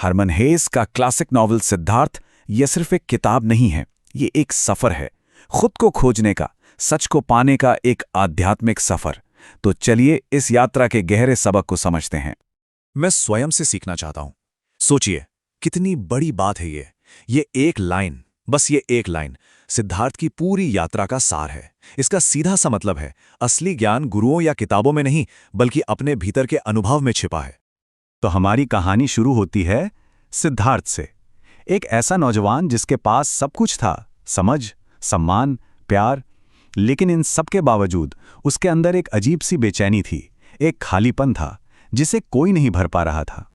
हरमन हेस का classic novel Siddharth ये सिर्फ एक किताब नहीं है, ये एक सफर है, खुद को खोजने का, सच को पाने का एक आध्यात्मिक सफर। तो चलिए इस यात्रा के गहरे सबक को समझते हैं। मैं स्वयं से सीखना चाहता हूं। सोचिए, कितनी बड़ी बात है ये एक लाइन, बस ये एक लाइन सिद्धार्थ की पूरी यात्रा का सार है। इसका सीधा सा मतलब है, असली ज्ञान गुरुओं या किताबों में नहीं, बल्कि अपने भीतर के अनुभव में छिपा है। तो हमारी कहानी शुरू होती है सिद्धार्थ से, एक ऐसा नौजवान जिसके पास सब कुछ था, समझ, सम्मान, प्यार, लेकिन इन सब के बावजूद उसके अंदर एक अजीब सी बेचैनी थी, एक खालीपन था जिसे कोई नहीं भर पा रहा था।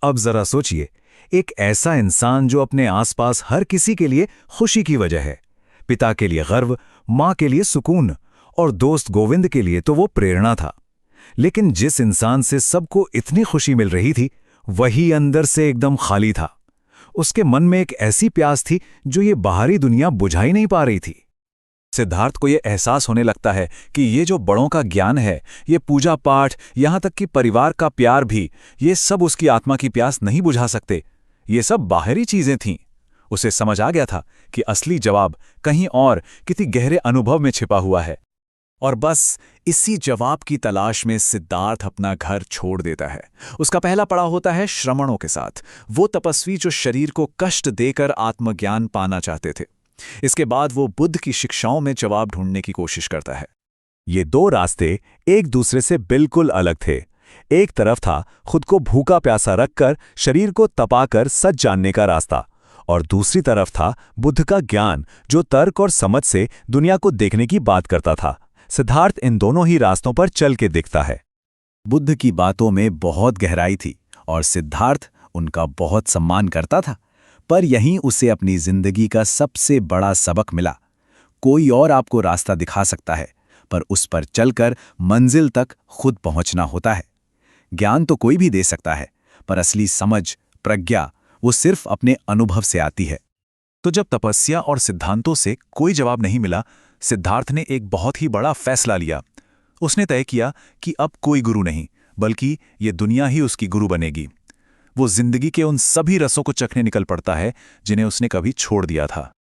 अब जरा सोचिए, एक ऐसा इंसान जो अपने आसपास हर किसी के लिए खुशी की वजह है, पिता के लिए गर्व, माँ के लिए सुकून और दोस्त गोविंद के लिए तो वो प्रेरणा था। लेकिन जिस इंसान से सबको इतनी खुशी मिल रही थी, वही अंदर से एकदम खाली था। उसके मन में एक ऐसी प्यास थी जो ये बाहरी दुनिया बुझा ही नहीं पा रही थी। सिद्धार्थ को ये एहसास होने लगता है कि ये जो बड़ों का ज्ञान है, ये पूजा पाठ, यहाँ तक कि परिवार का प्यार भी, ये सब उसकी आत्मा की प्यास नहीं बुझा सकते। ये सब बाहरी चीजें थीं। उसे समझ आ गया था कि असली जवाब कहीं और, किसी गहरे अनुभव में छिपा हुआ है। और बस इसी जवाब की तलाश में सिद्धार्थ अपना घर छोड़ देता है। उसका पहला पड़ाव होता है श्रमणों के साथ, वो तपस्वी जो शरीर को कष्ट देकर आत्मज्ञान पाना चाहते थे। इसके बाद वो बुद्ध की शिक्षाओं में जवाब ढूंढने की कोशिश करता है। ये दो रास्ते एक दूसरे से बिल्कुल अलग थे। एक तरफ था खुद को भूखा प्यासा रखकर शरीर को तपाकर सच जानने का रास्ता, और दूसरी तरफ था बुद्ध का ज्ञान जो तर्क और समझ से दुनिया को देखने की बात करता था। सिद्धार्थ इन दोनों ही रास्तों पर चल के दिखता है। बुद्ध की बातों में बहुत गहराई थी और सिद्धार्थ उनका बहुत सम्मान करता था, पर यहीं उसे अपनी जिंदगी का सबसे बड़ा सबक मिला। कोई और आपको रास्ता दिखा सकता है, पर उस पर चलकर मंजिल तक खुद पहुंचना होता है। ज्ञान तो कोई भी दे सकता है, पर असली समझ, प्रज्ञा, वो सिर्फ अपने अनुभव से आती है। तो जब तपस्या और सिद्धांतों से कोई जवाब नहीं मिला, सिद्धार्थ ने एक बहुत ही बड़ा फैसला लिया। उसने तय किया कि अब कोई गुरु नहीं, बल्कि ये दुनिया ही उसकी गुरु बनेगी। वो जिंदगी के उन सभी रसों को चखने निकल पड़ता है जिन्हें उसने कभी छोड़ दिया था।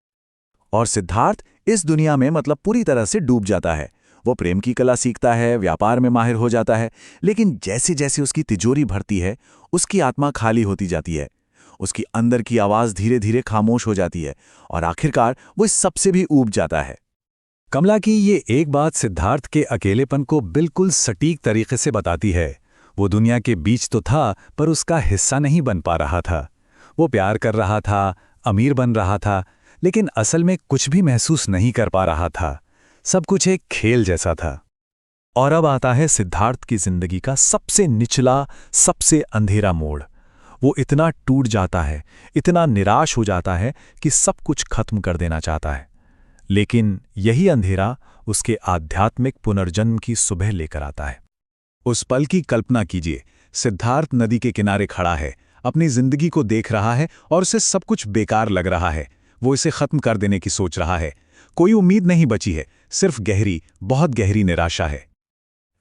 और सिद्धार्थ इस दुनिया में पूरी तरह से डूब जाता है। वो प्रेम की कला सीखता है, व्यापार में माहिर हो जाता है, लेकिन जैसे जैसे उसकी तिजोरी भरती है, उसकी आत्मा खाली होती जाती है। उसकी अंदर की आवाज धीरे धीरे खामोश हो जाती है और आखिरकार वो इस सबसे भी ऊब जाता है। कमला की ये एक बात सिद्धार्थ के अकेलेपन को बिल्कुल सटीक तरीके से बताती है। वो दुनिया के बीच तो था, पर उसका हिस्सा नहीं बन पा रहा था। वो प्यार कर रहा था, अमीर बन रहा था, लेकिन असल में कुछ भी महसूस नहीं कर पा रहा था। सब कुछ एक खेल जैसा था। और अब आता है सिद्धार्थ की जिंदगी का सबसे निचला, सबसे अंधेरा मोड़। वो इतना टूट जाता है, इतना निराश हो जाता है कि सब कुछ खत्म कर देना चाहता है। लेकिन यही अंधेरा उसके आध्यात्मिक पुनर्जन्म की सुबह लेकर आता है। उस पल की कल्पना कीजिए, सिद्धार्थ नदी के किनारे खड़ा है, अपनी जिंदगी को देख रहा है और उसे सब कुछ बेकार लग रहा है। वो इसे खत्म कर देने की सोच रहा है। कोई उम्मीद नहीं बची है, सिर्फ गहरी, बहुत गहरी निराशा है।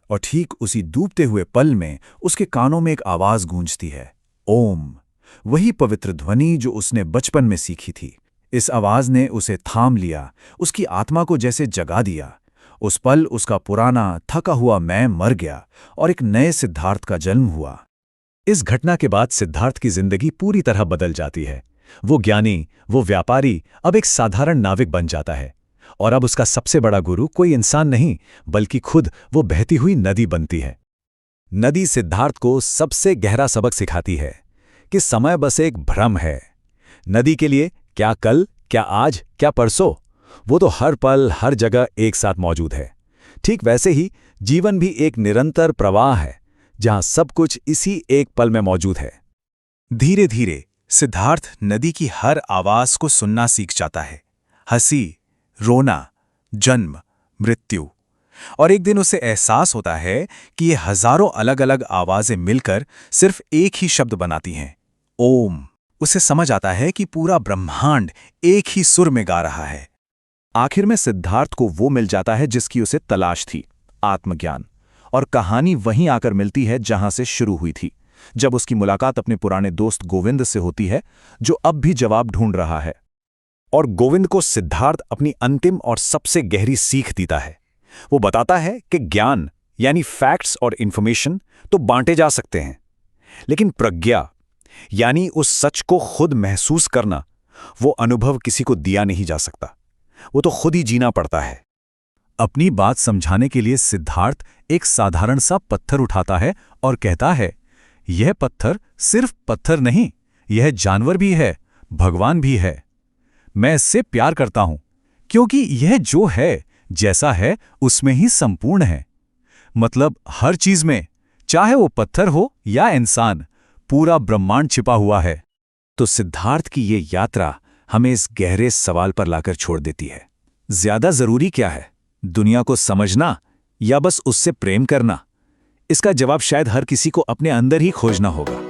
और ठीक उसी डूबते हुए पल में उसके कानों में एक आवाज गूंजती है, ओम। वही पवित्र ध्वनि जो उसने बचपन में सीखी थी। इस आवाज ने उसे थाम लिया, उसकी आत्मा को जैसे जगा दिया। उस पल उसका पुराना थका हुआ मैं मर गया और एक नए सिद्धार्थ का जन्म हुआ। इस घटना के बाद सिद्धार्थ की जिंदगी पूरी तरह बदल जाती है। वो ज्ञानी, वो व्यापारी अब एक साधारण नाविक बन जाता है। और अब उसका सबसे बड़ा गुरु कोई इंसान नहीं, बल्कि खुद वो बहती हुई नदी बनती है। नदी सिद्धार्थ को सबसे गहरा सबक सिखाती है कि समय बस एक भ्रम है। नदी के लिए क्या कल, क्या आज, क्या परसों, वो तो हर पल, हर जगह एक साथ मौजूद है। ठीक वैसे ही जीवन भी एक निरंतर प्रवाह है, जहां सब कुछ इसी एक पल में मौजूद है। धीरे धीरे सिद्धार्थ नदी की हर आवाज को सुनना सीख जाता है। हंसी, रोना, जन्म, मृत्यु। और एक दिन उसे एहसास होता है कि ये हजारों अलग अलग आवाजें मिलकर सिर्फ एक ही शब्द बनाती हैं, ओम। उसे समझ आता है कि पूरा ब्रह्मांड एक ही सुर में गा रहा है। आखिर में सिद्धार्थ को वो मिल जाता है जिसकी उसे तलाश थी, आत्मज्ञान। और कहानी वहीं आकर मिलती है जहां से शुरू हुई थी। जब उसकी मुलाकात अपने पुराने दोस्त गोविंद से होती है, जो अब भी जवाब ढूंढ रहा है। और गोविंद को सिद्धार्थ अपनी अंतिम और सबसे गहरी सीख देता है। वो बताता है कि ज्ञान यानी फैक्ट्स और इंफॉर्मेशन तो बांटे जा सकते हैं, लेकिन प्रज्ञा यानी उस सच को खुद महसूस करना, वो अनुभव किसी को दिया नहीं जा सकता। वो तो खुद ही जीना पड़ता है। अपनी बात समझाने के लिए सिद्धार्थ एक साधारण सा पत्थर उठाता है और कहता है, यह पत्थर सिर्फ पत्थर नहीं, यह जानवर भी है, भगवान भी है। मैं इससे प्यार करता हूं क्योंकि यह जो है, जैसा है, उसमें ही संपूर्ण है। मतलब हर चीज में, चाहे वो पत्थर हो या इंसान, पूरा ब्रह्मांड छिपा हुआ है। तो सिद्धार्थ की ये यात्रा हमें इस गहरे सवाल पर लाकर छोड़ देती है, ज्यादा जरूरी क्या है, दुनिया को समझना या बस उससे प्रेम करना? इसका जवाब शायद हर किसी को अपने अंदर ही खोजना होगा।